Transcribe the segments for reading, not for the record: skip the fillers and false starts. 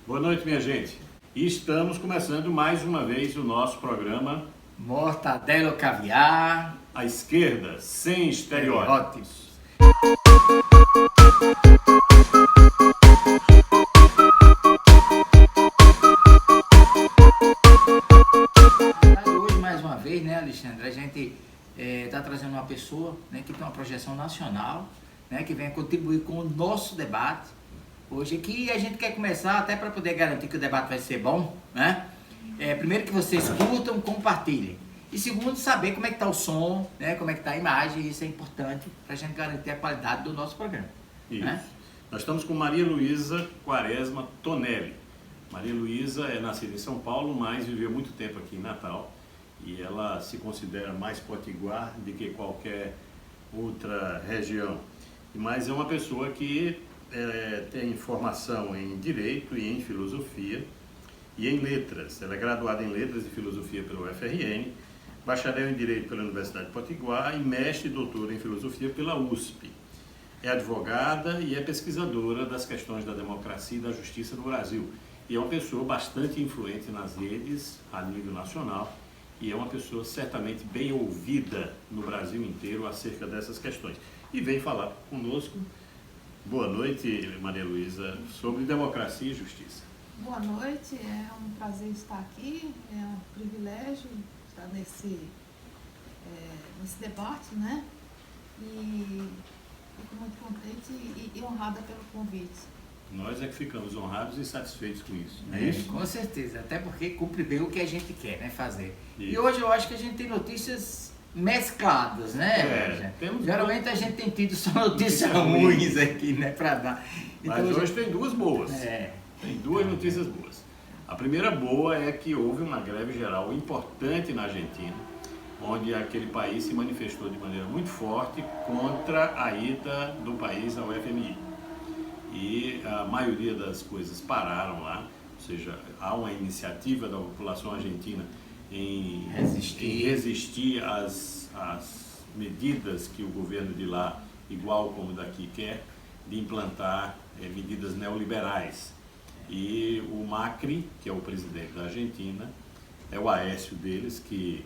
Boa noite, minha gente. E estamos começando mais uma vez o nosso programa Mortadela ou Caviar. À Esquerda, sem estereótipos. Hoje, mais uma vez, né, Alexandre, a gente está trazendo uma pessoa, né, que tem uma projeção nacional, né, que venha contribuir com o nosso debate. Hoje aqui a gente quer começar, até para poder garantir que o debate vai ser bom, né? Primeiro que vocês curtam, compartilhem. E segundo, saber como é que está o som, né? Como é que está a imagem, isso é importante para a gente garantir a qualidade do nosso programa. Isso. Né? Nós estamos com Maria Luísa Quaresma Tonelli. Maria Luísa é nascida em São Paulo, mas viveu muito tempo aqui em Natal. E ela se considera mais potiguar do que qualquer outra região. Mas é uma pessoa que tem formação em Direito e em Filosofia e em Letras. Ela é graduada em Letras e Filosofia pelo UFRN, bacharel em Direito pela Universidade de Potiguar e mestre e doutora em Filosofia pela USP. É advogada e é pesquisadora das questões da democracia e da justiça no Brasil. E é uma pessoa bastante influente nas redes a nível nacional e é uma pessoa certamente bem ouvida no Brasil inteiro acerca dessas questões. E vem falar conosco. Boa noite, Maria Luísa, sobre democracia e justiça. Boa noite, é um prazer estar aqui, é um privilégio estar nesse debate, né? E fico muito contente e honrada pelo convite. Nós é que ficamos honrados e satisfeitos com isso, não é É, isso? com certeza, até porque cumpre bem o que a gente quer, né, fazer. Isso. E hoje eu acho que a gente tem notícias mescladas, né? Geralmente a gente tem tido só notícias ruins aqui, né, para dar. Então, mas hoje tem duas boas. Tem duas notícias boas. A primeira boa é que houve uma greve geral importante na Argentina, onde aquele país se manifestou de maneira muito forte contra a ida do país ao FMI. E a maioria das coisas pararam lá, ou seja, há uma iniciativa da população argentina em resistir às medidas que o governo de lá, igual como daqui, quer, de implantar medidas neoliberais. E o Macri, que é o presidente da Argentina, é o Aécio deles, que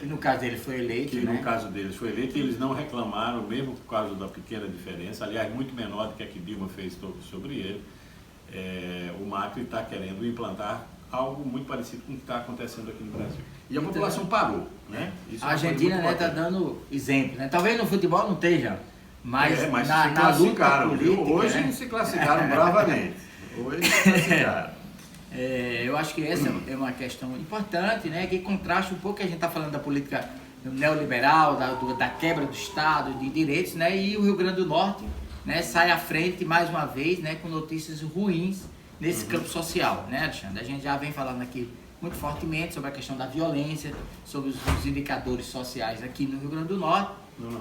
no caso dele foi eleito, no caso deles foi eleito, e eles não reclamaram, mesmo por causa da pequena diferença, aliás, muito menor do que a que Dilma fez sobre ele. O Macri está querendo implantar algo muito parecido com o que está acontecendo aqui no Brasil. E a população parou, né? Isso a Argentina está dando exemplo, né? Talvez no futebol não esteja, mas, se na classificaram, luta política, hoje né? se classificaram bravamente. Hoje se classificaram. Eu acho que essa é uma questão importante, né? Que contrasta um pouco que a gente está falando da política neoliberal, da quebra do Estado, de direitos, né? E o Rio Grande do Norte, né, sai à frente mais uma vez, né, com notícias ruins nesse campo social, né, Alexandre? A gente já vem falando aqui muito fortemente sobre a questão da violência, sobre os indicadores sociais aqui no Rio Grande do Norte,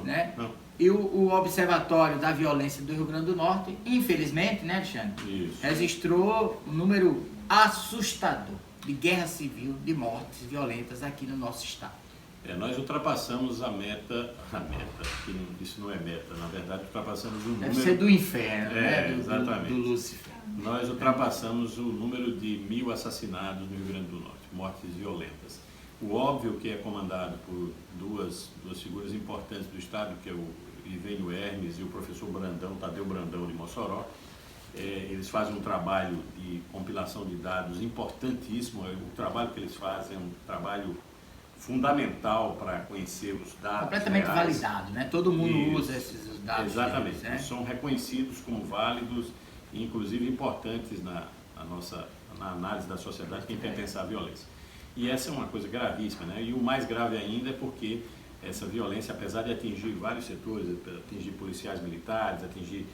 né? E o Observatório da Violência do Rio Grande do Norte, infelizmente, né, Alexandre, registrou um número assustador de guerra civil, de mortes violentas aqui no nosso estado. Nós ultrapassamos a meta, que isso não é meta, na verdade ultrapassamos o número... Deve ser do inferno, né? Exatamente. Do Lúcifer. Nós ultrapassamos o número de 1.000 assassinados no Rio Grande do Norte, mortes violentas. O óbvio que é comandado por duas figuras importantes do estado, que é o Ivênio Hermes e o professor Brandão, Tadeu Brandão de Mossoró. Eles fazem um trabalho de compilação de dados importantíssimo. O trabalho que eles fazem é um trabalho fundamental para conhecer os dados completamente reais. Validado, né? Todo mundo usa esses dados. Exatamente, deles, né? São reconhecidos como válidos e inclusive importantes na análise da sociedade que quer pensar a violência. E essa é uma coisa gravíssima, né? E o mais grave ainda é porque essa violência, apesar de atingir vários setores, atingir policiais militares, atingir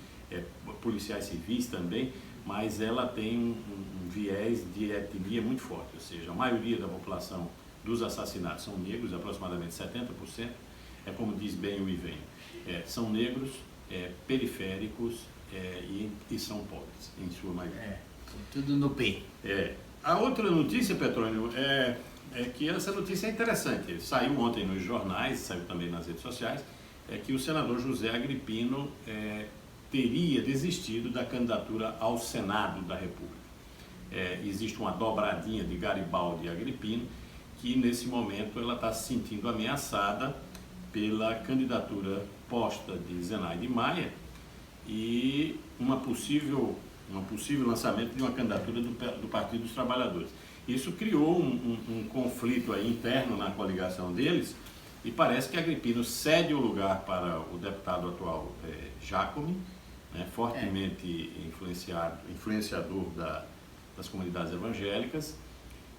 policiais civis também, mas ela tem um viés de etnia muito forte, ou seja, a maioria da população dos assassinatos são negros, aproximadamente 70%, como diz bem o Ivênio, são negros, periféricos e são pobres, em sua maioria. Tudo no P. A outra notícia, Petrônio, é que essa notícia é interessante. Saiu ontem nos jornais, saiu também nas redes sociais, que o senador José Agripino teria desistido da candidatura ao Senado da República. existe uma dobradinha de Garibaldi e Agrippino, que nesse momento ela está se sentindo ameaçada pela candidatura posta de Zenaide Maia e um possível lançamento de uma candidatura do Partido dos Trabalhadores. Isso criou um conflito aí interno na coligação deles e parece que Agrippino cede o lugar para o deputado atual Jacome, né, fortemente influenciador das comunidades evangélicas,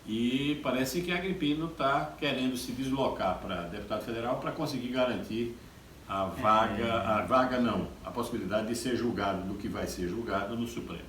e parece que Agrippino está querendo se deslocar para deputado federal para conseguir garantir a possibilidade de ser julgado do que vai ser julgado no Supremo.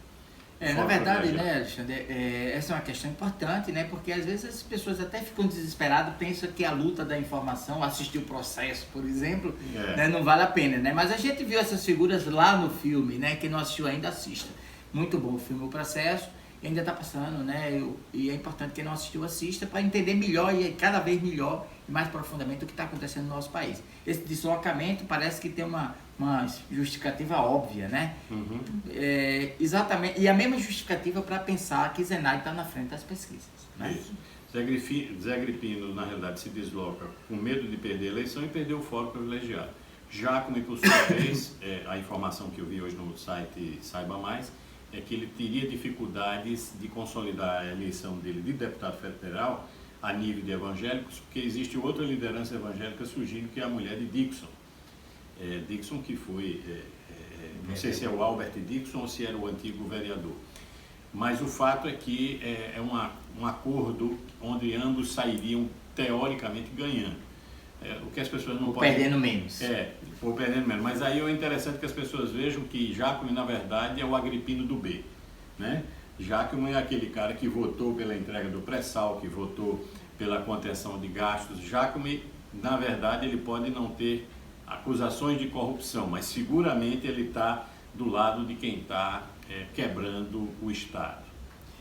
Na verdade, né, Alexandre, essa é uma questão importante, né, porque às vezes as pessoas até ficam desesperadas, pensam que a luta da informação, assistir o processo, por exemplo, né, não vale a pena, né, mas a gente viu essas figuras lá no filme, né, quem não assistiu ainda assista. Muito bom o filme, O Processo, ainda está passando, né, e é importante que quem não assistiu assista para entender melhor e cada vez melhor e mais profundamente o que está acontecendo no nosso país. Esse deslocamento parece que tem uma justificativa óbvia, né? Uhum. Exatamente, e a mesma justificativa para pensar que Zenaide está na frente das pesquisas, né? Isso. Zé Agripino, na realidade, se desloca com medo de perder a eleição e perder o fórum privilegiado. Jacome, por sua vez, a informação que eu vi hoje no site Saiba Mais, é que ele teria dificuldades de consolidar a eleição dele de deputado federal a nível de evangélicos, porque existe outra liderança evangélica surgindo, que é a mulher de Dixon. Dixon, que foi, não sei se é o Albert Dixon ou se era o antigo vereador. Mas o fato é que é um acordo onde ambos sairiam teoricamente ganhando. O que as pessoas não podem... Perdendo menos. Ou perdendo menos. Mas aí é interessante que as pessoas vejam que Jacome, na verdade, é o Agripino do B, né? Jacome é aquele cara que votou pela entrega do pré-sal, que votou pela contenção de gastos. Jacome, na verdade, ele pode não ter acusações de corrupção, mas seguramente ele está do lado de quem está quebrando o Estado.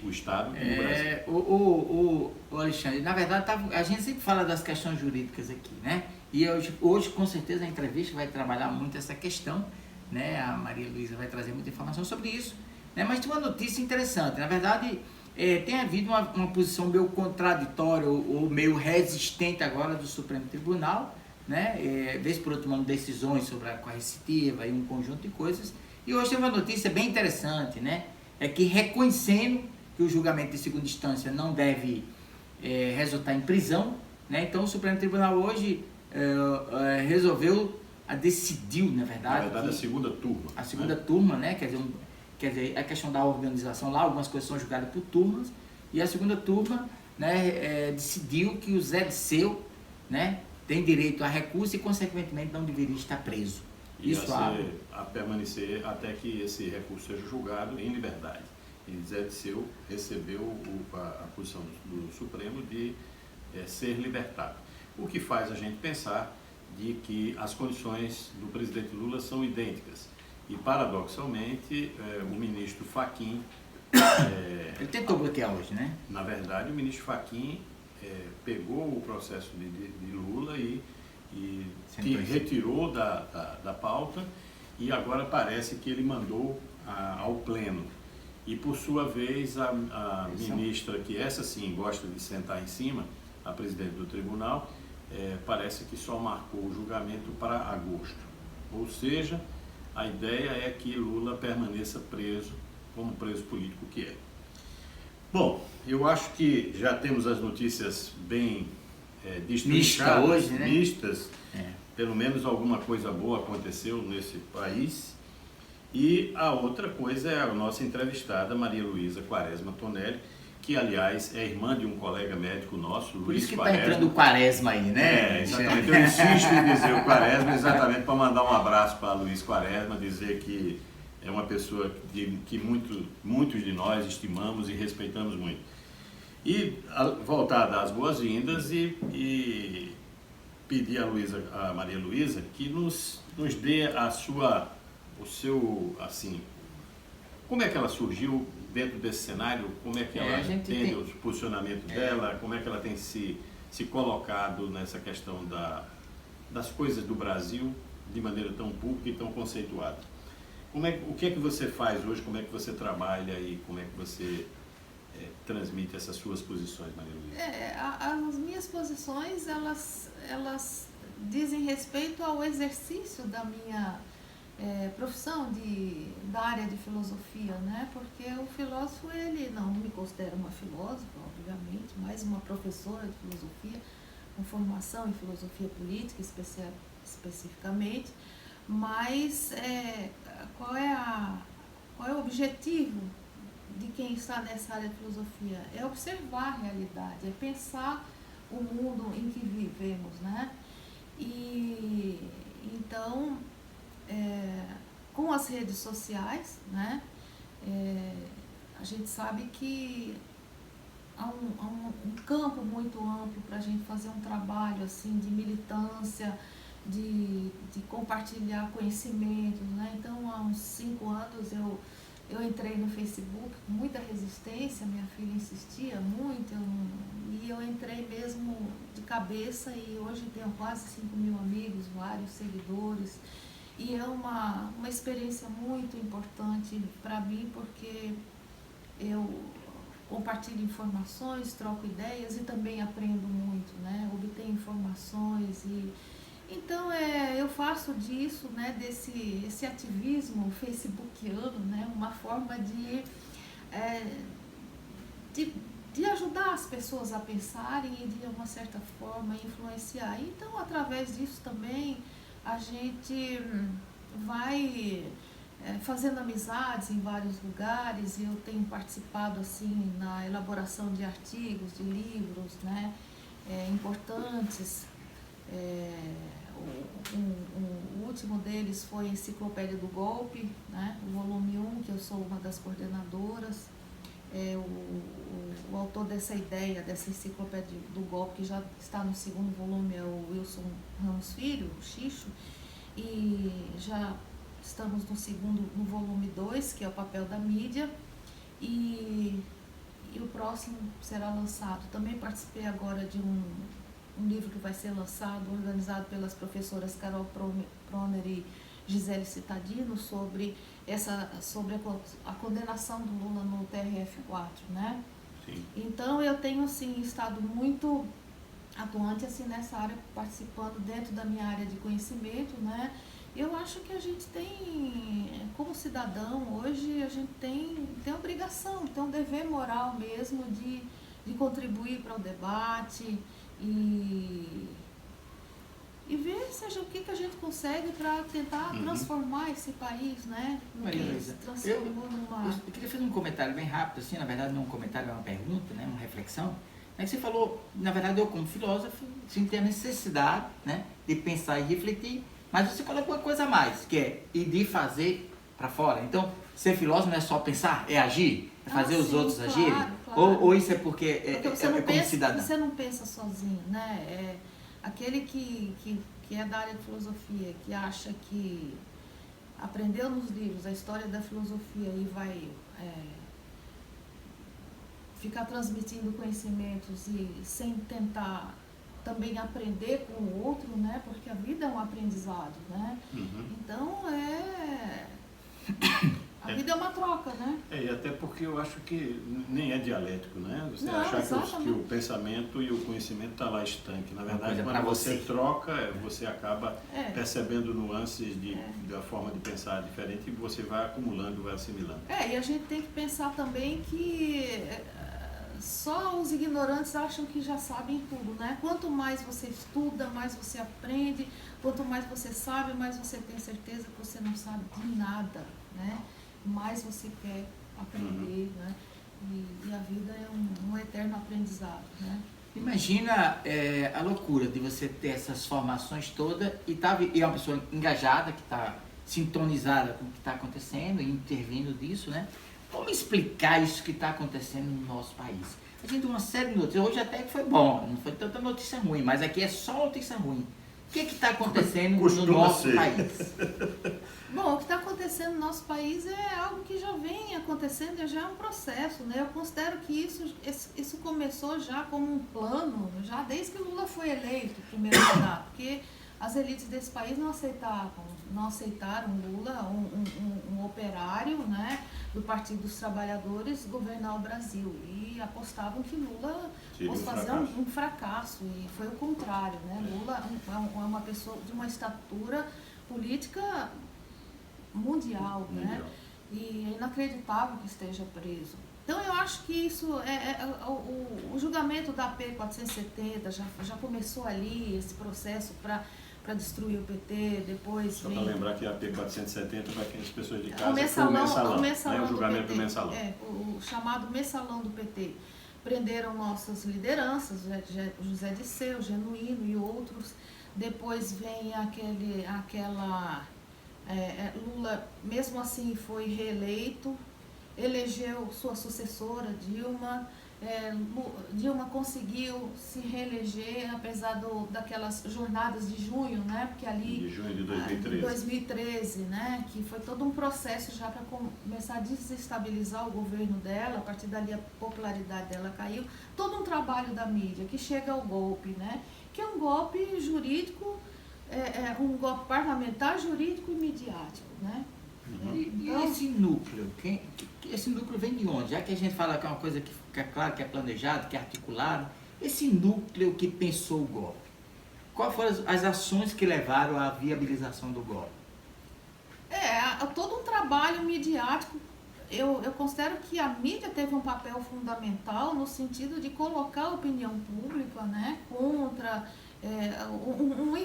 O Estado do Brasil. O Alexandre, na verdade, a gente sempre fala das questões jurídicas aqui, né? E hoje, com certeza, a entrevista vai trabalhar muito essa questão, né? A Maria Luísa vai trazer muita informação sobre isso, né? Mas tem uma notícia interessante. Na verdade, tem havido uma posição meio contraditória ou meio resistente agora do Supremo Tribunal, né? Vez por outra tomando decisões sobre a coercitiva e um conjunto de coisas. E hoje tem uma notícia bem interessante, né? É que reconhecendo que o julgamento de segunda instância não deve resultar em prisão, né? Então o Supremo Tribunal hoje decidiu, na verdade, a segunda turma. A segunda turma, né? Quer dizer, a questão da organização lá, algumas coisas são julgadas por turmas, e a segunda turma, né, decidiu que o Zé Disseu, né, tem direito a recurso e, consequentemente, não deveria estar preso. Isso a permanecer até que esse recurso seja julgado em liberdade. E Zé Disseu recebeu a posição do Supremo de ser libertado. O que faz a gente pensar de que as condições do presidente Lula são idênticas. E, paradoxalmente, o ministro Fachin... ele tentou bloquear hoje, né? Na verdade, o ministro Fachin pegou o processo de Lula e retirou da pauta, e agora parece que ele mandou ao Pleno. E, por sua vez, a ministra, que essa sim gosta de sentar em cima, a presidente do tribunal, parece que só marcou o julgamento para agosto. Ou seja, a ideia é que Lula permaneça preso, como preso político que é. Bom, eu acho que já temos as notícias bem destrinchadas, hoje, né? mistas. Pelo menos alguma coisa boa aconteceu nesse país. E a outra coisa é a nossa entrevistada, Maria Luísa Quaresma Tonelli, que, aliás, é irmã de um colega médico nosso, Por Luiz isso que Quaresma. está entrando o Quaresma aí, né? Exatamente. Eu insisto em dizer o Quaresma exatamente para mandar um abraço para Luiz Quaresma, dizer que é uma pessoa que muitos de nós estimamos e respeitamos muito. E voltar a dar as boas-vindas e pedir a Maria Luísa que nos dê como é que ela surgiu dentro desse cenário, como é que ela entende o posicionamento dela, como é que ela tem se colocado nessa questão das coisas do Brasil de maneira tão pública e tão conceituada. O que é que você faz hoje, como é que você trabalha e como é que você transmite essas suas posições, Maria Luísa? As minhas posições, elas dizem respeito ao exercício da minha profissão da área de filosofia, né? Porque o filósofo, ele não me considera uma filósofa, obviamente, mas uma professora de filosofia, com formação em filosofia política especificamente, mas qual é o objetivo de quem está nessa área de filosofia? É observar a realidade, é pensar o mundo em que vivemos, né? E então, com as redes sociais, né, a gente sabe que há um campo muito amplo para a gente fazer um trabalho assim, de militância, de compartilhar conhecimentos, né? Então, há uns 5 anos eu entrei no Facebook com muita resistência, minha filha insistia muito, e eu entrei mesmo de cabeça, e hoje tenho quase 5.000 amigos, vários seguidores, e é uma experiência muito importante para mim, porque eu compartilho informações, troco ideias e também aprendo muito, né? Obtenho informações então, eu faço disso, né, esse ativismo facebookiano, né, uma forma de ajudar as pessoas a pensarem e de uma certa forma influenciar. Então, através disso também, a gente vai fazendo amizades em vários lugares. Eu tenho participado assim na elaboração de artigos, de livros, né, importantes. O último deles foi a Enciclopédia do Golpe, né? O volume 1, que eu sou uma das coordenadoras. O autor dessa ideia, dessa Enciclopédia do Golpe, que já está no 2º volume, é o Wilson Ramos Filho, o Xixo, e já estamos no volume 2, que é o papel da mídia, e o próximo será lançado. Também participei agora de um livro que vai ser lançado, organizado pelas professoras Carol Proner e Gisele Citadino, sobre a condenação do Lula no TRF4, né? Sim. Então, eu tenho, assim, estado muito atuante, assim, nessa área, participando dentro da minha área de conhecimento, né? Eu acho que a gente tem, como cidadão, hoje, a gente tem obrigação, tem um dever moral mesmo de contribuir para o debate, e ver seja o que a gente consegue para tentar transformar esse país, né? Maria Luísa, eu queria fazer um comentário bem rápido, assim, na verdade não é um comentário, é uma pergunta, né? Uma reflexão. É que você falou, na verdade eu como filósofo, sim, tenho a necessidade, né, de pensar e refletir, mas você colocou uma coisa a mais, que é ir de fazer para fora. Então, ser filósofo não é só pensar, é agir, é fazer os outros agirem? Claro. Ou isso é porque você como pensa, cidadão? Você não pensa sozinho, né? Aquele que é da área de filosofia, que acha que aprendeu nos livros a história da filosofia e vai ficar transmitindo conhecimentos e sem tentar também aprender com o outro, né? Porque a vida é um aprendizado, né? Então, a vida é uma troca, né? E até porque eu acho que nem é dialético, né? Você não, achar que o pensamento e o conhecimento está lá estanque. Na verdade, quando você troca, você acaba percebendo nuances da forma de pensar diferente e você vai acumulando, vai assimilando. E a gente tem que pensar também que só os ignorantes acham que já sabem tudo, né? Quanto mais você estuda, mais você aprende, quanto mais você sabe, mais você tem certeza que você não sabe de nada, né? Mais você quer aprender, né? E a vida é um eterno aprendizado, né? Imagina a loucura de você ter essas formações todas e é uma pessoa engajada, que está sintonizada com o que está acontecendo e intervindo disso, né? Como explicar isso que está acontecendo no nosso país? A gente tem uma série de notícias, hoje até que foi bom, não foi tanta notícia ruim, mas aqui é só notícia ruim. O que está acontecendo no nosso país? Bom, o que está acontecendo no nosso país é algo que já vem acontecendo, já é um processo, né? Eu considero que isso começou já como um plano, já desde que Lula foi eleito, primeiro mandato, porque as elites desse país não aceitaram Lula, um operário, né, do Partido dos Trabalhadores, governar o Brasil, e apostavam que Lula fosse fazer um fracasso, e foi o contrário, né? Lula é uma pessoa de uma estatura política mundial, né? E é inacreditável que esteja preso. Então eu acho que isso o julgamento da AP 470 já começou ali, esse processo para destruir o PT, depois só para lembrar que a AP 470, para quem as pessoas de casa, o mensalão, né? O julgamento do mensalão. O chamado mensalão do PT. Prenderam nossas lideranças, José Disseu, Genuíno e outros. Depois vem Lula, mesmo assim, foi reeleito, elegeu sua sucessora, Dilma. Dilma conseguiu se reeleger, apesar daquelas jornadas de junho, né? Porque ali, de junho de 2013, né? Que foi todo um processo já para começar a desestabilizar o governo dela. A partir dali a popularidade dela caiu. Todo um trabalho da mídia que chega ao golpe, né? Que é um golpe jurídico, um golpe parlamentar, jurídico e midiático, né? E esse núcleo? Esse núcleo vem de onde? Já que a gente fala que é uma coisa que fica claro, que é planejado, que é articulado, esse núcleo que pensou o golpe, quais foram as ações que levaram à viabilização do golpe? Todo um trabalho midiático. Eu considero que a mídia teve um papel fundamental no sentido de colocar a opinião pública, né, contra um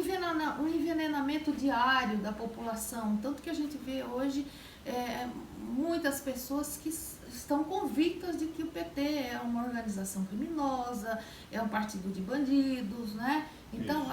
envenenamento diário da população, tanto que a gente vê hoje muitas pessoas que estão convictas de que o PT é uma organização criminosa, é um partido de bandidos, né? Então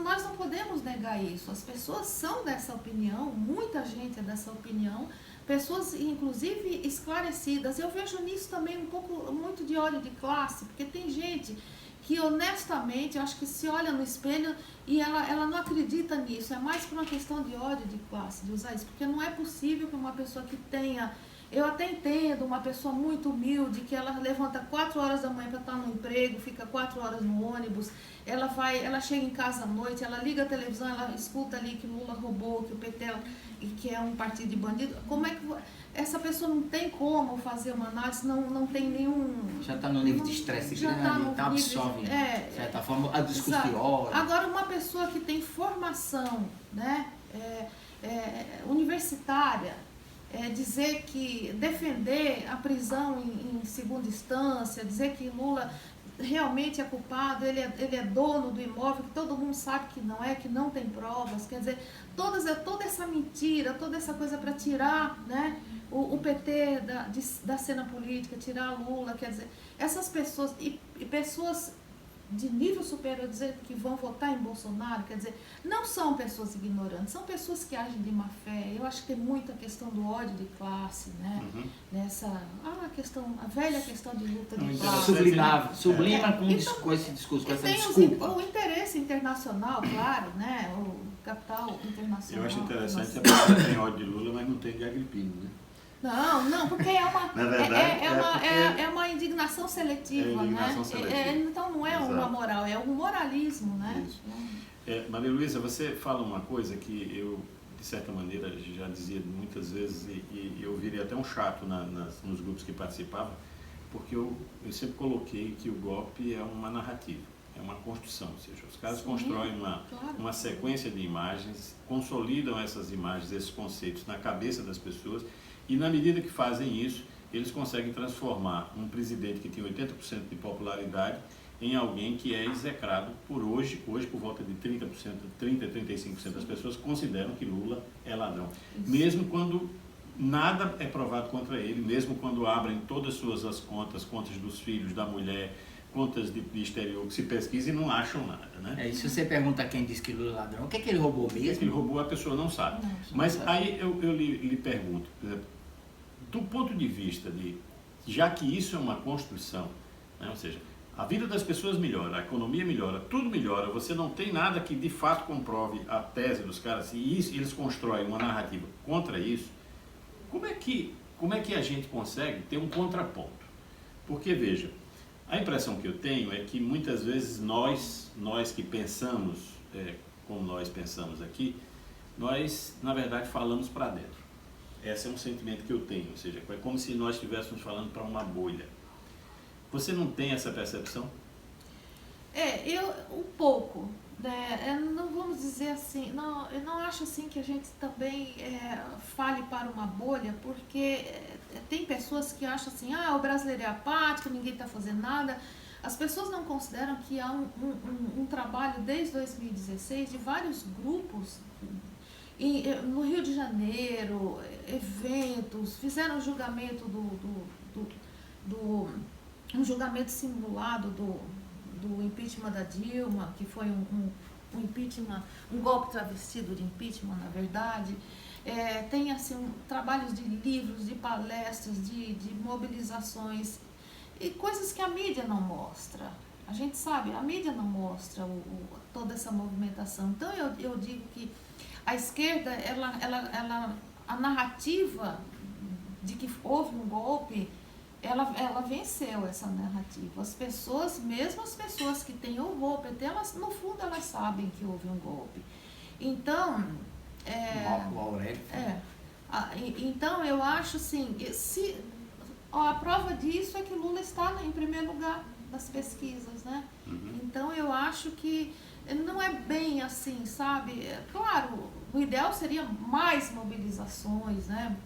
nós não podemos negar isso, as pessoas são dessa opinião, muita gente é dessa opinião, pessoas inclusive esclarecidas. Eu vejo nisso também muito de ódio de classe, porque tem gente que honestamente, eu acho que se olha no espelho e ela não acredita nisso, é mais por uma questão de ódio de classe, de usar isso, porque não é possível que uma pessoa que tenha, eu até entendo, uma pessoa muito humilde, que ela levanta 4 horas da manhã para estar no emprego, fica 4 horas no ônibus, ela chega em casa à noite, ela liga a televisão, ela escuta ali que Lula roubou, que o PT que é um partido de bandido, como é que essa pessoa não tem como fazer uma análise, não tem nenhum... Já está no nível de estresse grande, está absorve, de certa forma, a discurso de ódio. Agora, uma pessoa que tem formação, né, universitária, dizer que defender a prisão em segunda instância, dizer que Lula realmente é culpado, ele é dono do imóvel, que todo mundo sabe que não é, que não tem provas, quer dizer, toda essa mentira, toda essa coisa para tirar, né, o PT da cena política, tirar Lula, quer dizer, essas pessoas, e pessoas de nível superior dizer que vão votar em Bolsonaro, quer dizer, não são pessoas ignorantes, são pessoas que agem de má fé. Eu acho que tem muita questão do ódio de classe, né? A velha questão de luta de classe. Sublima com esse discurso, com essa desculpa. O interesse internacional, claro, né? O capital internacional. Eu acho interessante a pessoa tem ódio de Lula, mas não tem de Agripino, né? Não, porque é uma, verdade, é uma indignação seletiva, né? Então não é uma moral, é um moralismo, né? Isso. Maria Luísa, você fala uma coisa que eu, de certa maneira, já dizia muitas vezes e eu virei até um chato nos grupos que participava, porque eu sempre coloquei que o golpe é uma narrativa, é uma construção, ou seja, os caras constroem uma sequência de imagens, consolidam essas imagens, esses conceitos na cabeça das pessoas. E na medida que fazem isso, eles conseguem transformar um presidente que tinha 80% de popularidade em alguém que é execrado por hoje por volta de 30%, 35% das pessoas consideram que Lula é ladrão. Isso. Mesmo quando nada é provado contra ele, mesmo quando abrem todas as contas dos filhos, da mulher, contas de exterior, que se pesquisa e não acham nada, né? E se você pergunta quem disse que Lula é ladrão, o que é que ele roubou mesmo? O que ele roubou a pessoa não sabe. Mas aí eu lhe pergunto, por exemplo, do ponto de vista já que isso é uma construção, né? Ou seja, a vida das pessoas melhora, a economia melhora, tudo melhora, você não tem nada que de fato comprove a tese dos caras, e eles constroem uma narrativa contra isso, como é que a gente consegue ter um contraponto? Porque, veja, a impressão que eu tenho é que muitas vezes nós que pensamos como nós pensamos aqui, nós, na verdade, falamos para dentro. Esse é um sentimento que eu tenho, ou seja, é como se nós estivéssemos falando para uma bolha. Você não tem essa percepção? Eu um pouco, né? Não vamos dizer assim, não, eu não acho assim que a gente também fale para uma bolha, porque tem pessoas que acham assim, o brasileiro é apático, ninguém está fazendo nada. As pessoas não consideram que há um trabalho desde 2016 de vários grupos no Rio de Janeiro, eventos, fizeram julgamento um julgamento simulado do impeachment da Dilma, que foi um impeachment, um golpe travestido de impeachment, na verdade. Tem assim, trabalhos de livros, de palestras, de mobilizações, e coisas que a mídia não mostra. A gente sabe, a mídia não mostra toda essa movimentação. Então eu digo que a esquerda, a narrativa de que houve um golpe, ela venceu essa narrativa. As pessoas, mesmo as pessoas que têm horror, elas, no fundo elas sabem que houve um golpe. Então, então eu acho assim, a prova disso é que Lula está em primeiro lugar das pesquisas, né? Uhum. Então eu acho que não é bem assim, sabe? Claro, o ideal seria mais mobilizações, né?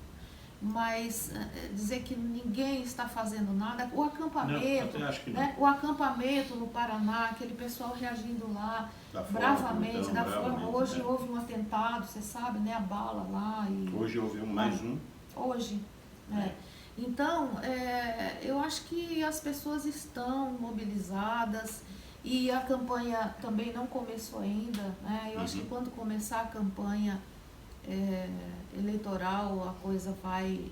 Mas dizer que ninguém está fazendo nada, o acampamento, não, acho que né? O acampamento no Paraná, aquele pessoal reagindo lá bravamente, da forma. Hoje houve um atentado, você sabe, né? A bala lá. Hoje houve mais um. Hoje, né? Então, eu acho que as pessoas estão mobilizadas e a campanha também não começou ainda, né? Eu acho que quando começar a campanha eleitoral, a coisa vai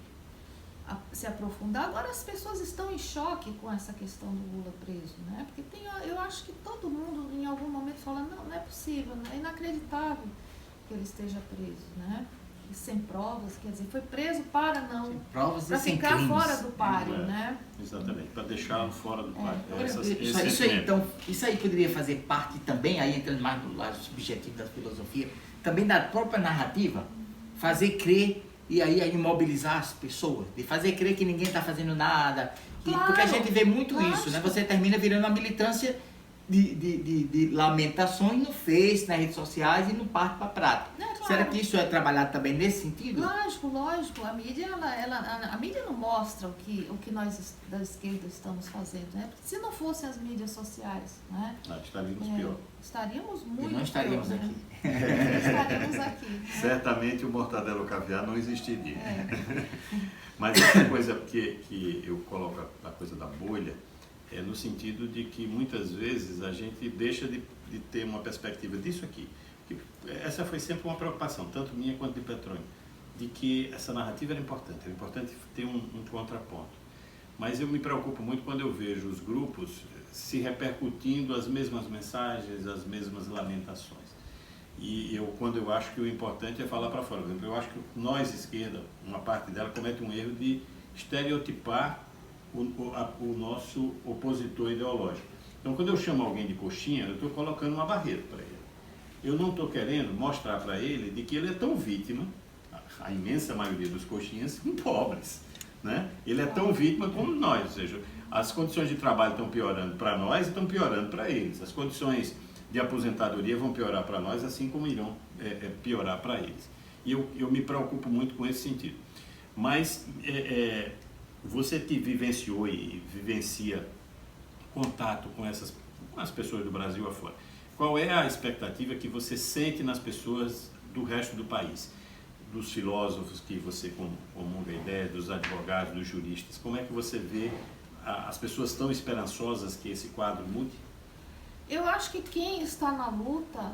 se aprofundar. Agora as pessoas estão em choque com essa questão do Lula preso, né? Porque eu acho que todo mundo em algum momento fala, não é possível, é inacreditável que ele esteja preso, né? E sem provas, quer dizer, foi preso para ficar crimes, fora do páreo, né? Exatamente, para deixá-lo fora do páreo. Isso aí poderia fazer parte também, aí entrando mais do lado subjetivo da filosofia, também da própria narrativa, fazer crer e aí imobilizar as pessoas, de fazer crer que ninguém está fazendo nada, porque a gente vê muito isso, né? Você termina virando uma militância de lamentações no Face, nas redes sociais e no parte para a prática. Será que isso é trabalhado também nesse sentido? Lógico. A mídia, a mídia não mostra o que nós da esquerda estamos fazendo, né? Porque se não fossem as mídias sociais, né? Estaríamos pior. Estaríamos muito pior. Não estaríamos aqui. Não estaríamos aqui. Né? Certamente o Mortadelo Caviar não existiria. Mas essa coisa que eu coloco a coisa da bolha, é no sentido de que muitas vezes a gente deixa de ter uma perspectiva disso aqui. Essa foi sempre uma preocupação, tanto minha quanto de Petrônio, de que essa narrativa era importante ter um contraponto. Mas eu me preocupo muito quando eu vejo os grupos se repercutindo as mesmas mensagens, as mesmas lamentações. E quando eu acho que o importante é falar para fora. Por exemplo, eu acho que nós, esquerda, uma parte dela comete um erro de estereotipar o nosso opositor ideológico. Então, quando eu chamo alguém de coxinha, eu estou colocando uma barreira para ele. Eu não estou querendo mostrar para ele de que ele é tão vítima, a imensa maioria dos coxinhas são pobres, né? Ele é tão vítima como nós, ou seja, as condições de trabalho estão piorando para nós e estão piorando para eles. As condições de aposentadoria vão piorar para nós, assim como irão piorar para eles. E eu me preocupo muito com esse sentido. Mas você te vivenciou e vivencia contato com as pessoas do Brasil afora. Qual é a expectativa que você sente nas pessoas do resto do país? Dos filósofos que você comunga a ideia, dos advogados, dos juristas. Como é que você vê as pessoas tão esperançosas que esse quadro mude? Eu acho que quem está na luta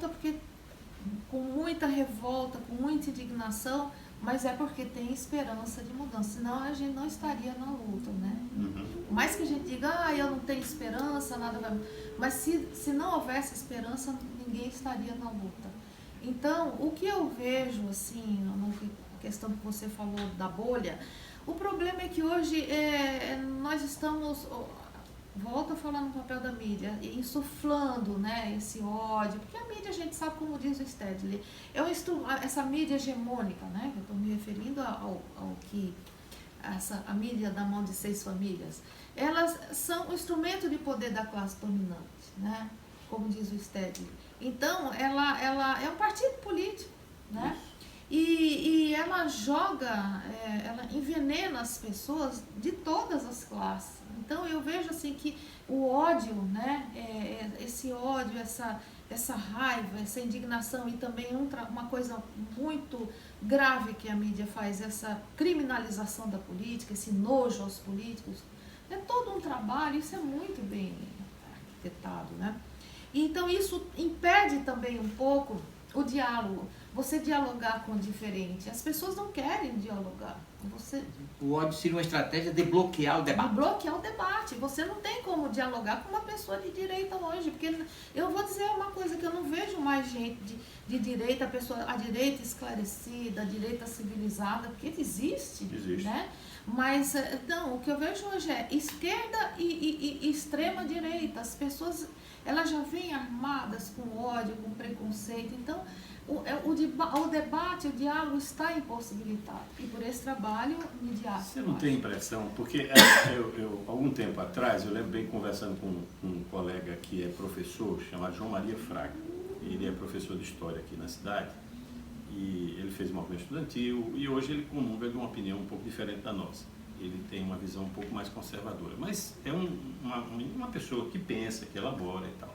porque com muita revolta, com muita indignação, mas é porque tem esperança de mudança, senão a gente não estaria na luta, né? Por mais que a gente diga, eu não tenho esperança, nada vai... Mas se não houvesse esperança, ninguém estaria na luta. Então, o que eu vejo, assim, na questão que você falou da bolha, o problema é que hoje nós estamos... volto a falar no papel da mídia, insuflando, né, esse ódio, porque a mídia, a gente sabe, como diz o Stedley, essa mídia hegemônica, né, que eu estou me referindo ao que a mídia da mão de 6 famílias, elas são o instrumento de poder da classe dominante, né, como diz o Stedley. Então, ela é um partido político, né? E ela joga, ela envenena as pessoas de todas as classes. Então eu vejo assim que o ódio, né, esse ódio, essa raiva, essa indignação e também uma coisa muito grave que a mídia faz, essa criminalização da política, esse nojo aos políticos, é todo um trabalho, isso é muito bem arquitetado, né? Então isso impede também um pouco o diálogo, você dialogar com o diferente. As pessoas não querem dialogar. O ódio seria uma estratégia de bloquear o debate. De bloquear o debate. Você não tem como dialogar com uma pessoa de direita hoje, porque eu vou dizer uma coisa, que eu não vejo mais gente de direita, a direita esclarecida, a direita civilizada, porque existe. Né? Mas não, o que eu vejo hoje é esquerda e extrema direita. As pessoas, elas já vêm armadas com ódio, com preconceito. Então, o debate, o diálogo está impossibilitado. E por esse trabalho midiático. Você não tem impressão? Porque algum tempo atrás, eu lembro bem conversando com um colega que é professor, chamado João Maria Fraga. Ele é professor de História aqui na cidade. E ele fez uma movimento estudantil e hoje ele comunga de uma opinião um pouco diferente da nossa. Ele tem uma visão um pouco mais conservadora. Mas é uma pessoa que pensa, que elabora e tal.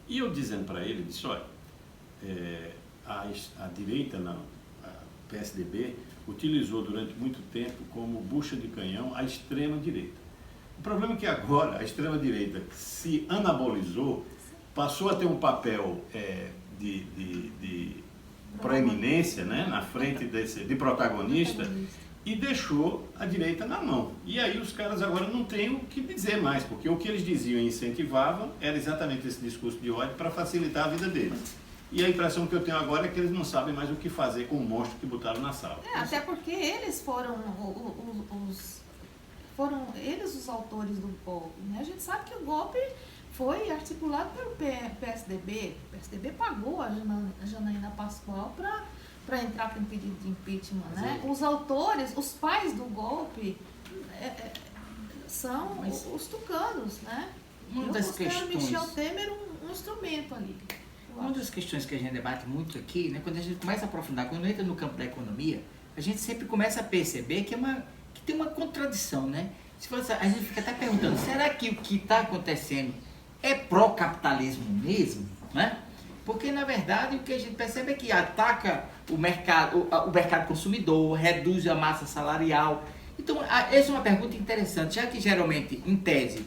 E eu dizendo para ele, disse, olha, a direita, a PSDB, utilizou durante muito tempo como bucha de canhão a extrema-direita. O problema é que agora a extrema-direita se anabolizou, passou a ter um papel de proeminência, né, na frente de protagonista, e deixou a direita na mão. E aí os caras agora não têm o que dizer mais, porque o que eles diziam e incentivavam era exatamente esse discurso de ódio para facilitar a vida deles. E a impressão que eu tenho agora é que eles não sabem mais o que fazer com o monstro que botaram na sala. Até porque eles foram os autores do golpe, né? A gente sabe que o golpe foi articulado pelo PSDB. O PSDB pagou a Janaína Pascoal para entrar com pedido de impeachment, né? Os autores, os pais do golpe são os tucanos, né? Uma das questões... Michel Temer um instrumento ali. Uma das questões que a gente debate muito aqui, né, quando a gente começa a aprofundar, quando entra no campo da economia, a gente sempre começa a perceber que tem uma contradição, né? A gente fica até perguntando, será que o que está acontecendo é pró-capitalismo mesmo, né? Porque, na verdade, o que a gente percebe é que ataca o mercado consumidor, reduz a massa salarial. Então, essa é uma pergunta interessante, já que geralmente, em tese,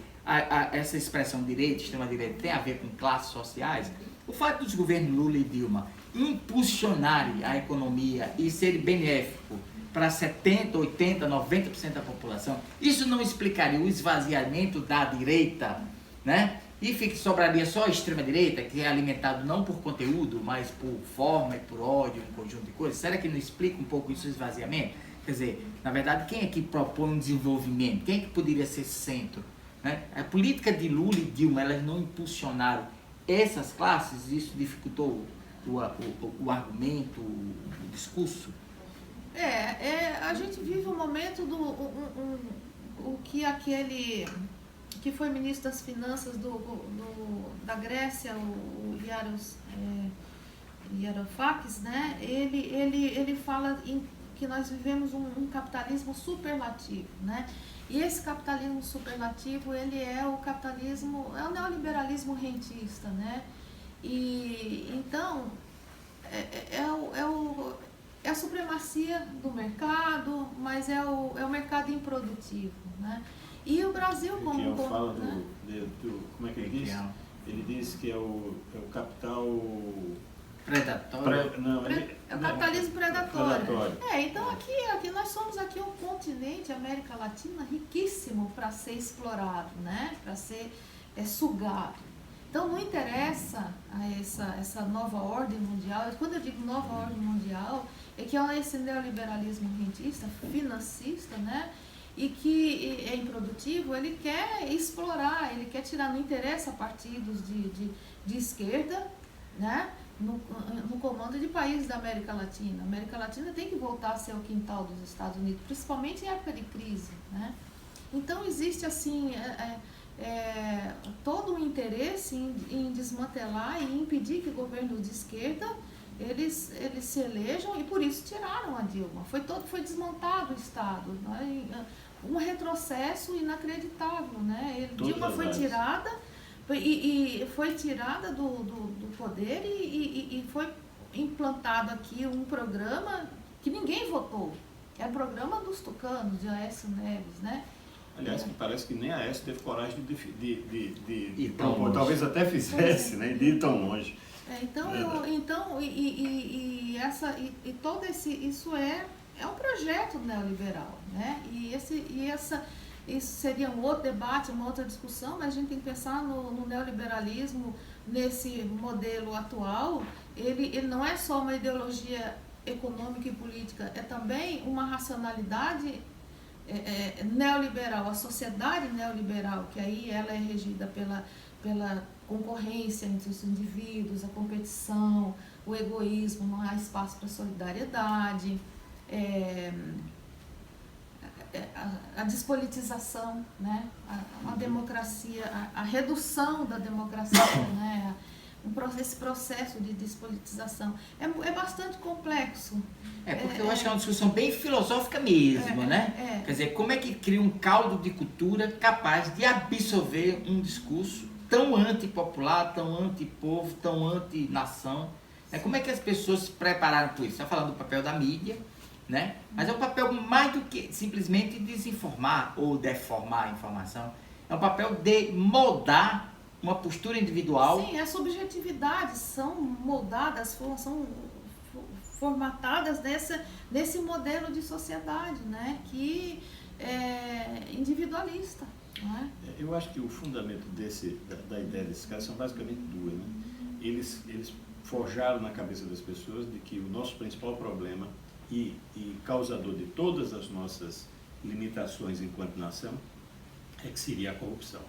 essa expressão direita, extrema-direita, tem a ver com classes sociais. O fato dos governos Lula e Dilma impulsionarem a economia e serem benéfico para 70%, 80%, 90% da população, isso não explicaria o esvaziamento da direita, né? E sobraria só a extrema-direita, que é alimentado não por conteúdo, mas por forma e por ódio, um conjunto de coisas. Será que não explica um pouco isso, o esvaziamento? Quer dizer, na verdade, quem é que propõe um desenvolvimento? Quem é que poderia ser centro? Né? A política de Lula e Dilma, elas não impulsionaram essas classes, isso dificultou o argumento, o discurso? A gente vive um momento o que aquele que foi ministro das Finanças da Grécia, o Varoufakis, né? Ele fala que nós vivemos um capitalismo superlativo, né? E esse capitalismo superlativo, ele é o neoliberalismo rentista, né? E então é a supremacia do mercado, mas é o mercado improdutivo, né? E o Brasil como fala como é que ele diz? Ele diz que é o capital predatório. É o capitalismo predatório. Então aqui nós somos aqui um continente, América Latina, riquíssimo para ser explorado, né? Para ser sugado. Então não interessa essa nova ordem mundial. Quando eu digo nova ordem mundial, é que é esse neoliberalismo rentista, financista, né? e que é improdutivo, ele quer explorar, ele quer tirar, não interessa a partidos de esquerda, né? No comando de países da América Latina. A América Latina tem que voltar a ser o quintal dos Estados Unidos, principalmente em época de crise, né? Então existe assim todo um interesse em desmantelar e impedir que governos de esquerda eles se elejam, e por isso tiraram a Dilma. Foi desmontado o Estado, né? Um retrocesso inacreditável, né? Dilma foi tirada e foi tirada do poder e foi implantado aqui um programa que ninguém votou. É o programa dos tucanos, de Aécio Neves, né? Aliás, que parece que nem a Aécio teve coragem de propor, talvez até fizesse, né? De ir tão longe. Todo isso é um projeto neoliberal, né? Isso seria um outro debate, uma outra discussão, mas a gente tem que pensar no neoliberalismo nesse modelo atual. Ele não é só uma ideologia econômica e política, é também uma racionalidade neoliberal, a sociedade neoliberal, que aí ela é regida pela concorrência entre os indivíduos, a competição, o egoísmo, não há espaço para solidariedade, a despolitização, né? A democracia, a redução da democracia, né? Esse processo de despolitização é bastante complexo. Porque eu acho que é uma discussão bem filosófica mesmo, né? Quer dizer, como é que cria um caldo de cultura capaz de absorver um discurso tão antipopular, tão antipovo, tão anti-nação? Como é que as pessoas se prepararam por isso? Está falando do papel da mídia, né? Mas é um papel mais do que simplesmente desinformar ou deformar a informação. É um papel de moldar uma postura individual. Sim, as subjetividades são moldadas, são formatadas nesse modelo de sociedade, né? Que é individualista. Não é? Eu acho que o fundamento da ideia desses caras são basicamente duas, né? Eles forjaram na cabeça das pessoas de que o nosso principal problema e causador de todas as nossas limitações enquanto nação é que seria a corrupção.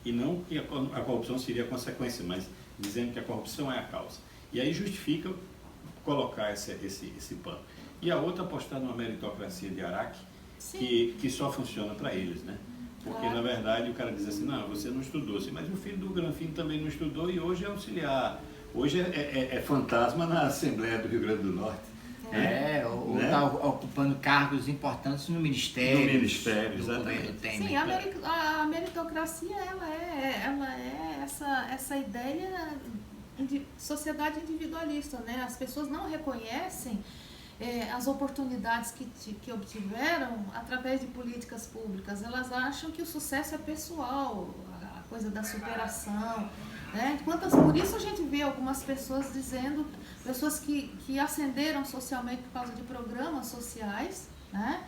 E não que a corrupção seria a consequência, mas dizendo que a corrupção é a causa. E aí justifica colocar esse pano. E a outra apostar numa meritocracia de Araque, que só funciona para eles, né? Porque, na verdade, o cara diz assim, não, você não estudou, assim, mas o filho do Granfino também não estudou e hoje é auxiliar. Hoje é fantasma na Assembleia do Rio Grande do Norte. Ou está ocupando cargos importantes no Ministério. No Ministério, exatamente. Governo Temer. Sim, a meritocracia, ela é essa ideia de sociedade individualista, né? As pessoas não reconhecem as oportunidades que obtiveram através de políticas públicas. Elas acham que o sucesso é pessoal, a coisa da superação, né? Por isso a gente vê algumas pessoas dizendo, pessoas que ascenderam socialmente por causa de programas sociais, né?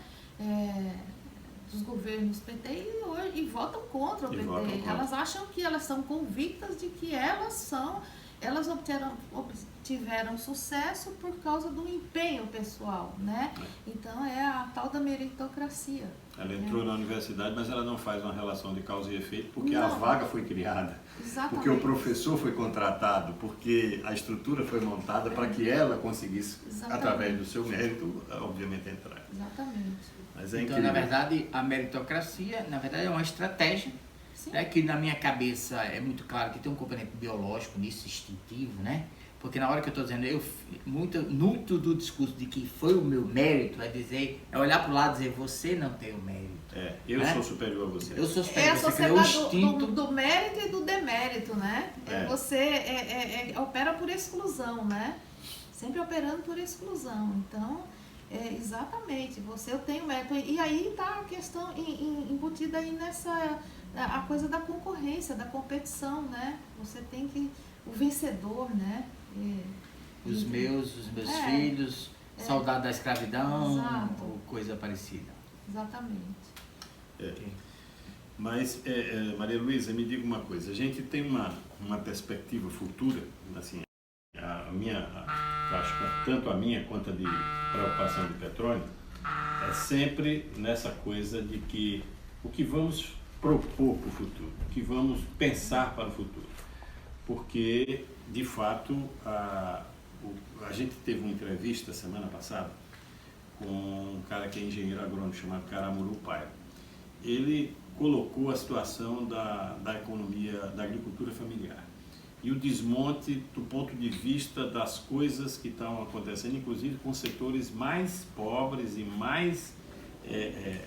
Dos governos PT e votam contra o PT. Elas acham que elas são convictas de que elas obtiveram sucesso por causa do empenho pessoal, né? Então é a tal da meritocracia. Ela entrou na universidade, mas ela não faz uma relação de causa e efeito porque a vaga foi criada, porque o professor foi contratado, porque a estrutura foi montada para que ela conseguisse, através do seu mérito, obviamente entrar. Exatamente. Mas é então, na verdade, a meritocracia, na verdade, é uma estratégia, né, que na minha cabeça é muito claro que tem um componente biológico nisso, instintivo, né? Porque na hora que eu estou dizendo, muito do discurso de que foi o meu mérito é olhar para o lado e dizer, você não tem o mérito. Eu sou superior a você. Eu sou superior a você. O instinto do mérito e do demérito, né? Você opera por exclusão, né? Sempre operando por exclusão. Então, exatamente, eu tenho mérito. E aí está a questão embutida aí a coisa da concorrência, da competição, né? Você tem o vencedor, né? Os meus filhos, saudade da escravidão, exato. Ou coisa parecida. Exatamente. Mas, Maria Luísa, me diga uma coisa, a gente tem uma perspectiva futura, assim, acho que tanto a minha quanto a de preocupação de petróleo, é sempre nessa coisa de que o que vamos propor para o futuro, o que vamos pensar para o futuro. Porque, de fato, a gente teve uma entrevista semana passada com um cara que é engenheiro agrônomo chamado Caramuru Paiva. Ele colocou a situação da economia, da agricultura familiar e o desmonte do ponto de vista das coisas que estão acontecendo, inclusive com setores mais pobres e mais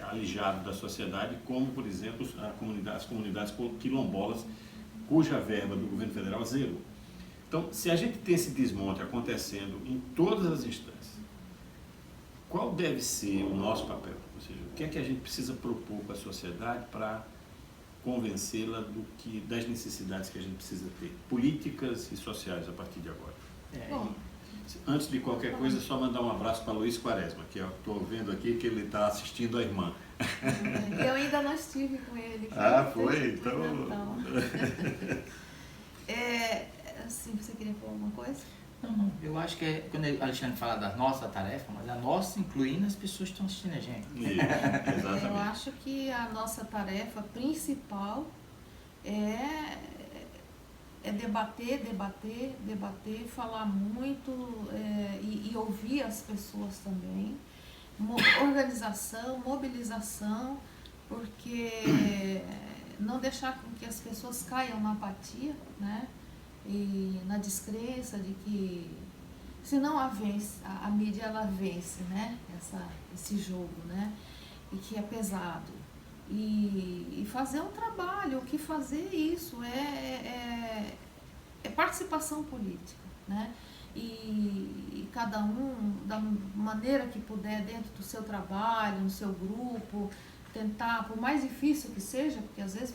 alijados da sociedade, como, por exemplo, as comunidades quilombolas, cuja verba do governo federal zerou. Então, se a gente tem esse desmonte acontecendo em todas as instâncias, qual deve ser o nosso papel? Ou seja, o que é que a gente precisa propor para a sociedade para convencê-la das necessidades que a gente precisa ter, políticas e sociais a partir de agora? Bom, Antes de qualquer coisa, só mandar um abraço para Luiz Quaresma, que eu estou vendo aqui que ele está assistindo a irmã. eu ainda não estive com ele. Foi? Então... assim, você queria falar alguma coisa? Não. Eu acho que quando o Alexandre fala da nossa tarefa, mas a nossa incluindo as pessoas que estão assistindo a gente. Exatamente. Eu acho que a nossa tarefa principal é debater, falar muito e ouvir as pessoas também. Organização, mobilização, porque não deixar com que as pessoas caiam na apatia, né? E na descrença de que senão a mídia ela vence, né? Esse jogo, né? E que é pesado. E fazer um trabalho, o que fazer isso é participação política, né? E cada um, da maneira que puder, dentro do seu trabalho, no seu grupo, tentar, por mais difícil que seja, porque às vezes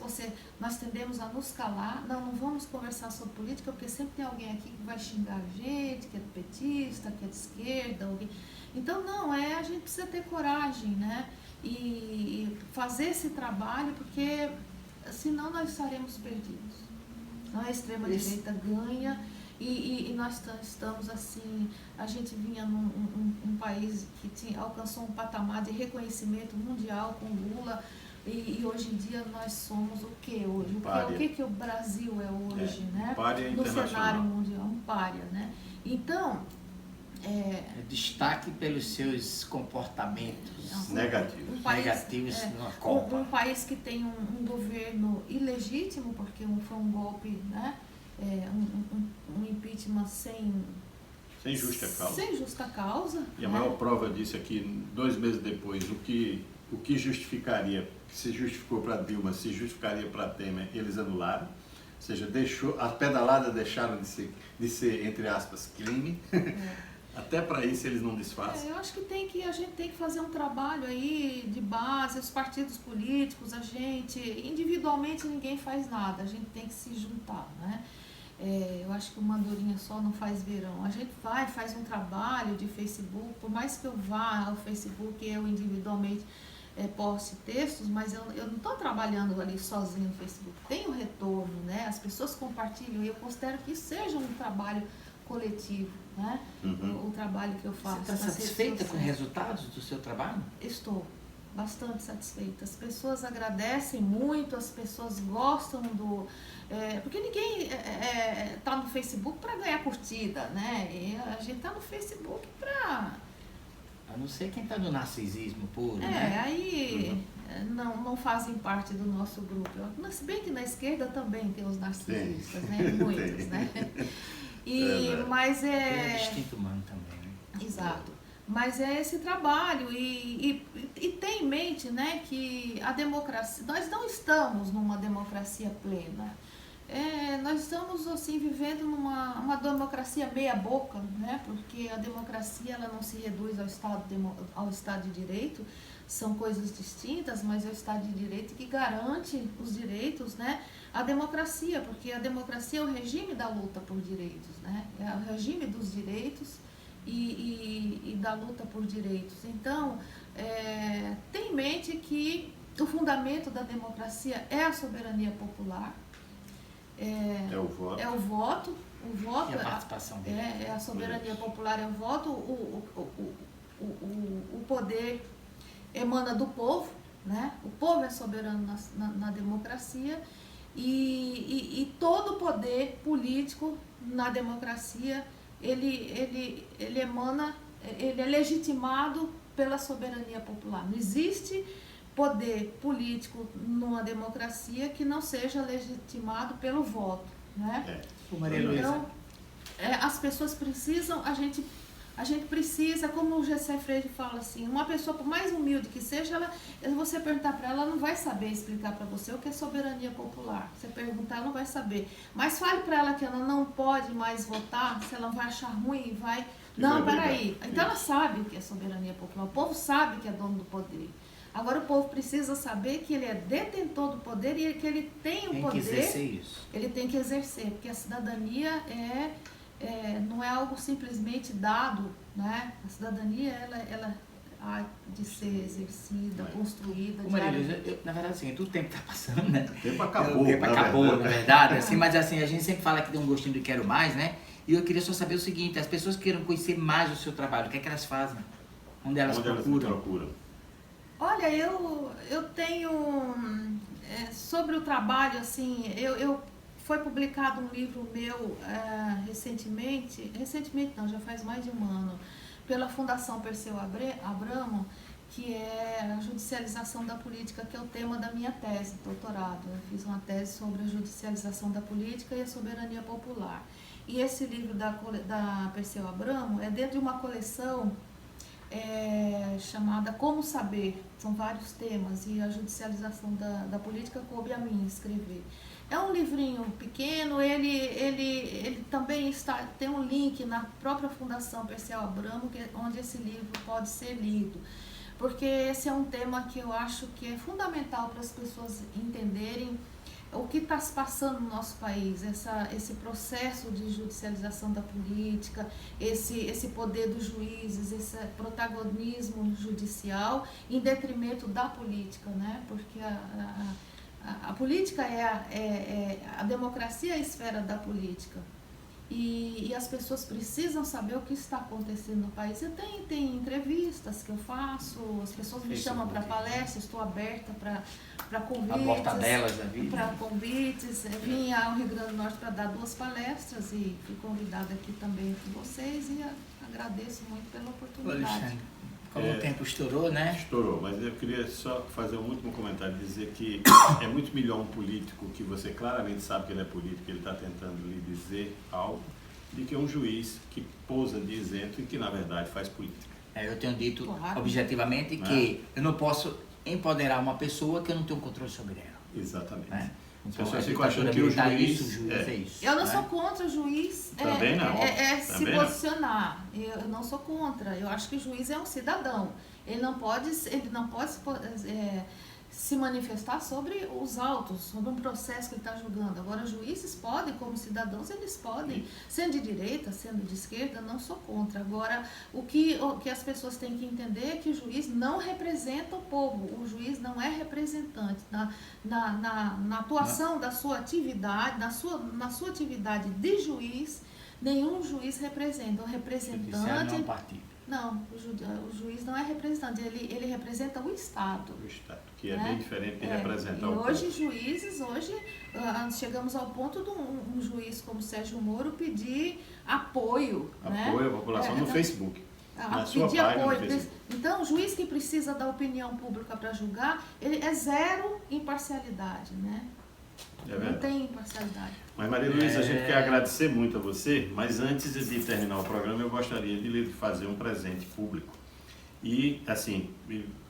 nós tendemos a nos calar, não vamos conversar sobre política, porque sempre tem alguém aqui que vai xingar a gente, que é petista, que é de esquerda, alguém. Então a gente precisa ter coragem, né? E fazer esse trabalho, porque senão nós estaremos perdidos. Não, a extrema-direita ganha e nós estamos assim, a gente vinha num país que alcançou um patamar de reconhecimento mundial com Lula e hoje em dia nós somos o que hoje? O que o Brasil é hoje, né? No cenário mundial, um pária, né? Então... destaque pelos seus comportamentos negativos na Copa. Um país que tem um governo ilegítimo, porque foi um golpe, né? Um impeachment sem justa causa. E a maior prova disso é que 2 meses depois, o que justificaria, que se justificou para Dilma, se justificaria para Temer, eles anularam. Ou seja, as pedaladas deixaram de ser, entre aspas, crime. Até para isso eles não desfazem. Eu acho que a gente tem que fazer um trabalho aí de base, os partidos políticos, individualmente ninguém faz nada, a gente tem que se juntar, né? Eu acho que o Mandorinha só não faz verão. A gente faz um trabalho de Facebook, por mais que eu vá ao Facebook, eu individualmente poste textos, mas eu não estou trabalhando ali sozinho no Facebook. Tem um retorno, né? As pessoas compartilham e eu considero que isso seja um trabalho coletivo, né? O trabalho que eu faço. Você está satisfeita com os resultados do seu trabalho? Estou bastante satisfeita. As pessoas agradecem muito, as pessoas gostam porque ninguém está no Facebook para ganhar curtida, né? E a gente está no Facebook para... A não ser quem está no narcisismo puro, né? Aí não fazem parte do nosso grupo. Se bem que na esquerda também tem os narcisistas, né? Muitos, né? Mas é instinto humano também, né? Exato. Mas é esse trabalho e tem em mente, né, que a democracia, nós não estamos numa democracia plena. Nós estamos assim vivendo uma democracia meia boca, né? Porque a democracia ela não se reduz ao Estado de Direito, são coisas distintas, mas é o Estado de Direito que garante os direitos, né? A democracia, porque a democracia é o regime da luta por direitos, né? É o regime dos direitos e da luta por direitos. Então, tem em mente que o fundamento da democracia é a soberania popular. É o voto. É o voto. O voto e a participação dele. A soberania popular é o voto. O poder emana do povo, né? O povo é soberano na democracia e todo poder político na democracia ele emana, ele é legitimado pela soberania popular. Não existe poder político numa democracia que não seja legitimado pelo voto, né? Então, as pessoas precisam, a gente precisa, como o Gessé Freire fala assim, uma pessoa, por mais humilde que seja, você perguntar para ela, ela não vai saber explicar para você o que é soberania popular. Você perguntar, ela não vai saber. Mas fale para ela que ela não pode mais votar, se ela vai achar ruim e vai... Não, peraí. Então ela sabe o que é soberania popular, o povo sabe que é dono do poder. Agora o povo precisa saber que ele é detentor do poder e que ele tem o poder. Tem que exercer isso. Ele tem que exercer, porque a cidadania não é algo simplesmente dado, né? A cidadania, ela há de ser exercida, construída. Maria, na verdade, assim, o tempo está passando, né? O tempo acabou. O tempo acabou, na verdade. Assim, mas assim, a gente sempre fala que tem um gostinho do quero mais, né? E eu queria só saber o seguinte, as pessoas que queiram conhecer mais o seu trabalho, o que é que elas fazem? Onde elas procuram? Olha, eu tenho, sobre o trabalho, assim, foi publicado um livro meu recentemente não, já faz mais de um ano, pela Fundação Perseu Abramo, que é a judicialização da política, que é o tema da minha tese, doutorado. Eu fiz uma tese sobre a judicialização da política e a soberania popular. E esse livro da Perseu Abramo é dentro de uma coleção chamada Como Saber. São vários temas e a judicialização da política coube a mim escrever. É um livrinho pequeno, ele também tem um link na própria Fundação Perseu Abramo, onde esse livro pode ser lido. Porque esse é um tema que eu acho que é fundamental para as pessoas entenderem o que está se passando no nosso país, esse processo de judicialização da política, esse poder dos juízes, esse protagonismo judicial em detrimento da política, né? Porque a política a democracia é a esfera da política. E as pessoas precisam saber o que está acontecendo no país. Tem entrevistas que eu faço, as pessoas me chamam para palestras, estou aberta para convites. A mortadelas da vida. Para convites. Vim ao Rio Grande do Norte para dar 2 palestras e fui convidada aqui também com vocês e agradeço muito pela oportunidade. Alexandre, como o tempo estourou, né? Estourou, mas eu queria só fazer um último comentário, dizer que é muito melhor um político que você claramente sabe que ele é político, que ele está tentando lhe dizer algo, do que um juiz que pousa de isento e que na verdade faz política. Eu tenho dito objetivamente que eu não posso empoderar uma pessoa que eu não tenho controle sobre ela. Exatamente. Né? As pessoas ficam achando que o juiz é isso. Eu não sou contra o juiz também não. se posicionar. Eu não sou contra. Eu acho que o juiz é um cidadão. Ele não pode se manifestar sobre os autos, sobre um processo que ele está julgando. Agora, juízes podem, como cidadãos, eles podem, sendo de direita, sendo de esquerda, não sou contra. Agora, o que as pessoas têm que entender é que o juiz não representa o povo, o juiz não é representante. Na atuação da sua atividade, na sua atividade de juiz, nenhum juiz representa. O representante... Não, partido. Não, o juiz não é representante, ele representa o Estado. O Estado, que é bem diferente de representar o povo. Hoje, juízes, chegamos ao ponto de um juiz como Sérgio Moro pedir apoio. Apoio à população no Facebook. Na sua pedir página apoio. no Facebook. Então, o juiz que precisa da opinião pública para julgar, ele é zero imparcialidade, né? Não tem imparcialidade. Mas, Maria Luísa, a gente quer agradecer muito a você, mas antes de terminar o programa, eu gostaria de lhe fazer um presente público e, assim,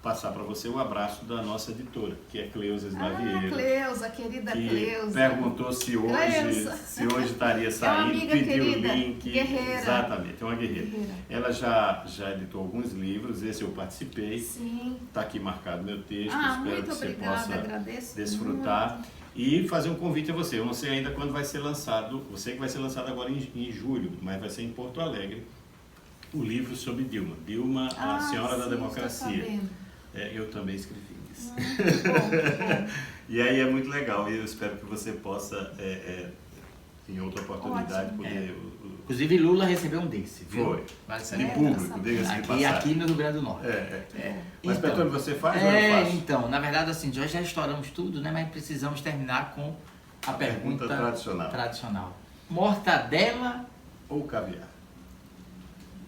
passar para você o abraço da nossa editora, que é Cleusa Vieira. Cleusa, querida Cleusa. Perguntou se hoje estaria saindo, pediu o link. Guerreira. Exatamente, é uma guerreira. Ela já editou alguns livros, esse eu participei. Sim. Está aqui marcado meu texto, espero que você possa desfrutar. Muito. E fazer um convite a você. Eu não sei ainda quando vai ser lançado, eu sei que vai ser lançado agora em julho, mas vai ser em Porto Alegre, o livro sobre Dilma. Dilma, a Senhora da Democracia. Eu também escrevi isso. Bom. E aí é muito legal e eu espero que você possa, em outra oportunidade, poder Inclusive Lula recebeu um desse, viu? Foi. Vale De salientar. público, diga-se de Aqui, passagem. aqui no Rio Grande do Norte. Mas, Então, Petônio, você faz ou eu faço? então, na verdade, assim, nós já estouramos tudo, né? Mas precisamos terminar com a pergunta tradicional. Mortadela ou caviar?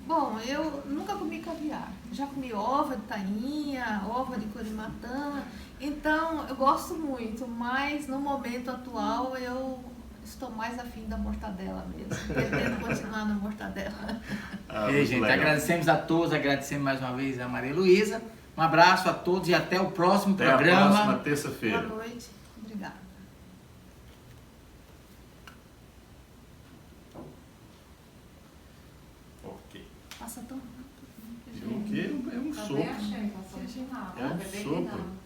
Bom, eu nunca comi caviar. Já comi ova de tainha, ova de corimatã. Então, eu gosto muito, mas no momento atual eu estou mais afim da mortadela mesmo. Pretendo continuar na mortadela. Ei, gente, legal. agradecemos a todos, agradecemos mais uma vez a Maria Luísa. Um abraço a todos e até o próximo Até programa. a próxima terça-feira. Boa noite. Obrigada. Ok. Passa tão rápido. O quê? É um Também sopro. achei, passou de rápido. É um Bebê que sopro. não.